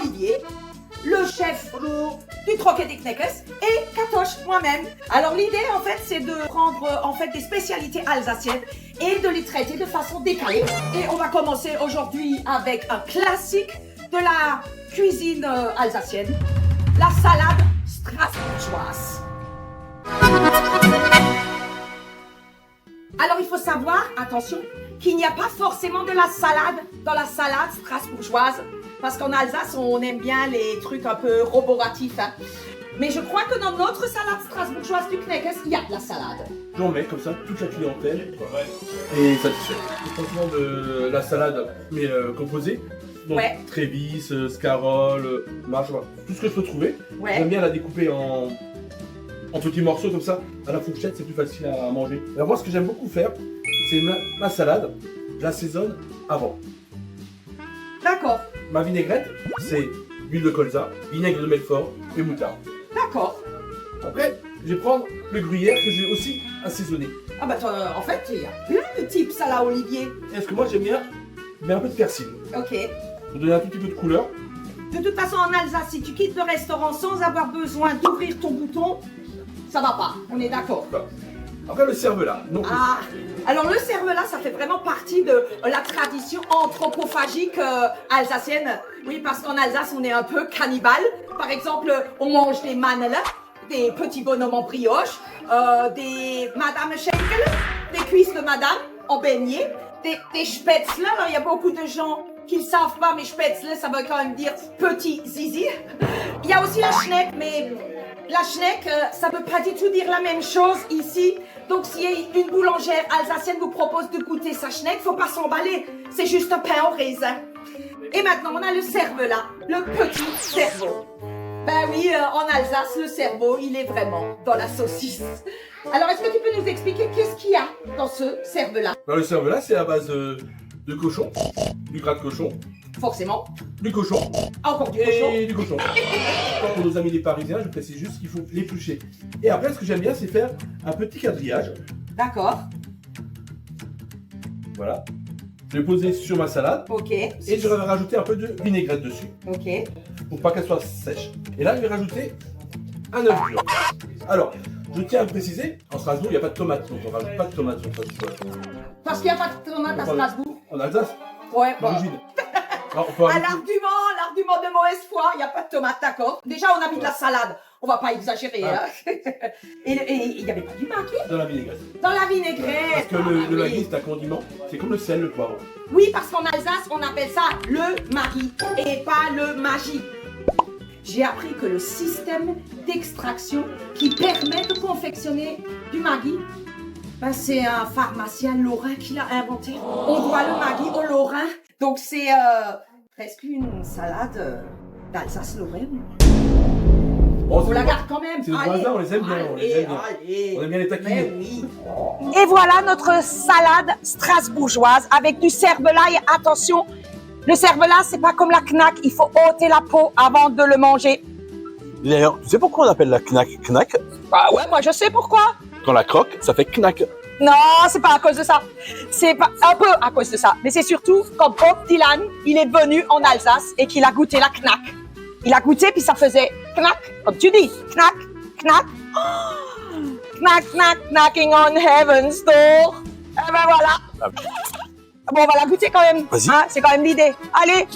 Olivier, le chef du Troquet des Kneckes, et Katoche, moi-même. Alors l'idée en fait c'est de prendre en fait des spécialités alsaciennes et de les traiter de façon décalée. Et on va commencer aujourd'hui avec un classique de la cuisine alsacienne, la salade strasbourgeoise. Alors il faut savoir, attention, qu'il n'y a pas forcément de la salade dans la salade strasbourgeoise, parce qu'en Alsace on aime bien les trucs un peu roboratifs. Hein. Mais je crois que dans notre salade strasbourgeoise du Kneckes, il y a de la salade. J'en mets comme ça toute la clientèle et satisfait. Franchement de la salade mais composée. Donc Ouais. Trévis, scarole, marche, voilà. Tout ce que je peux trouver. Ouais. J'aime bien la découper en petits morceaux comme ça. À la fourchette, c'est plus facile à manger. Alors moi, ce que j'aime beaucoup faire, c'est ma salade, je l'assaisonne avant. D'accord, Ma vinaigrette, c'est huile de colza, vinaigre de Melfort et moutarde. d'accord. Après, je vais prendre le gruyère que j'ai aussi assaisonné. Ah bah en fait, il y a plein de types ça là, Olivier. Est-ce que moi j'aime bien mettre un peu de persil Ok. pour donner un tout petit peu de couleur. De toute façon, en Alsace, si tu quittes le restaurant sans avoir besoin d'ouvrir ton bouton, ça va pas, on est d'accord. Voilà. Après le cervelas. Donc, Ah, alors le cervelas, ça fait vraiment partie de la tradition anthropophagique alsacienne. Oui, parce qu'en Alsace, on est un peu cannibale. Par exemple, on mange des manneles, des petits bonhommes en brioche, des madame schenkel, des cuisses de madame en beignet, des spätzle. Alors, il y a beaucoup de gens qui ne savent pas, mais spätzle, ça veut quand même dire petit zizi. Il y a aussi la schneck, mais la schneck, ça ne veut pas du tout dire la même chose ici. Donc si une boulangère alsacienne vous propose de goûter sa schneck, faut pas s'emballer. C'est juste un pain au raisin. Et maintenant, on a le cervelas, le petit cerveau. Ben oui, en Alsace, le cerveau, il est vraiment dans la saucisse. Alors, est-ce que tu peux nous expliquer qu'est-ce qu'il y a dans ce cervelas? le cervelas, c'est à base de cochon, du gras de cochon, Forcément. du cochon Encore du cochon. et du cochon. Pour nos amis les Parisiens, je précise juste qu'il faut l'éplucher. Et après, ce que j'aime bien, c'est faire un petit quadrillage. D'accord. Voilà. Je vais poser sur ma salade Ok. et je vais rajouter un peu de vinaigrette dessus Ok. pour pas qu'elle soit sèche. Et là, je vais rajouter un œuf dur. Alors, je tiens à préciser, en Strasbourg, il n'y a pas de tomates, donc on ne rajoute pas de tomates sur notre Parce qu'il n'y a pas de tomate à Strasbourg. En Alsace, Ouais, bon. d'origine. Alors, on peut Ah, rajouter- l'argument de mauvaise foi, il n'y a pas de tomate, d'accord. Déjà, on a mis de la salade, on va pas exagérer. Ah. Hein. Et il n'y avait pas du maggi dans la vinaigrette. dans la vinaigrette. Parce que Ah, le oui. maggi, c'est un condiment, c'est comme le sel, le poivre. Oui, parce qu'en Alsace, on appelle ça le maggi et pas le magie. J'ai appris que le système d'extraction qui permet de confectionner du maggi, ben c'est un pharmacien lorrain qui l'a inventé. On doit le maggi au lorrain. Donc c'est presque une salade d'Alsace-Lorraine. Bon, On c'est la bon. garde quand même. C'est nos Allez. voisins, on les aime bien, on les aime bien. Allez. On aime bien les taquiner. Mais oui. Et voilà notre salade strasbourgeoise avec du cervelas. Et attention, le cervelas, c'est pas comme la knack. Il faut ôter la peau avant de le manger. D'ailleurs, tu sais pourquoi on appelle la knack knack? Ah ouais, moi je sais pourquoi. Quand la croque, ça fait knack. Non, c'est pas à cause de ça. C'est pas un peu à cause de ça. Mais c'est surtout quand Bob Dylan, il est venu en Alsace et qu'il a goûté la knack. Il a goûté puis ça faisait knack, comme tu dis. Knack, knack. Oh, knack, knack, knocking on heaven's door. Et ben voilà. Bon, on va la goûter quand même. Vas-y. Hein, c'est quand même l'idée. Allez,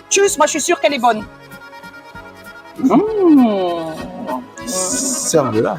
tchuss, moi je suis sûre qu'elle est bonne. Cervelas.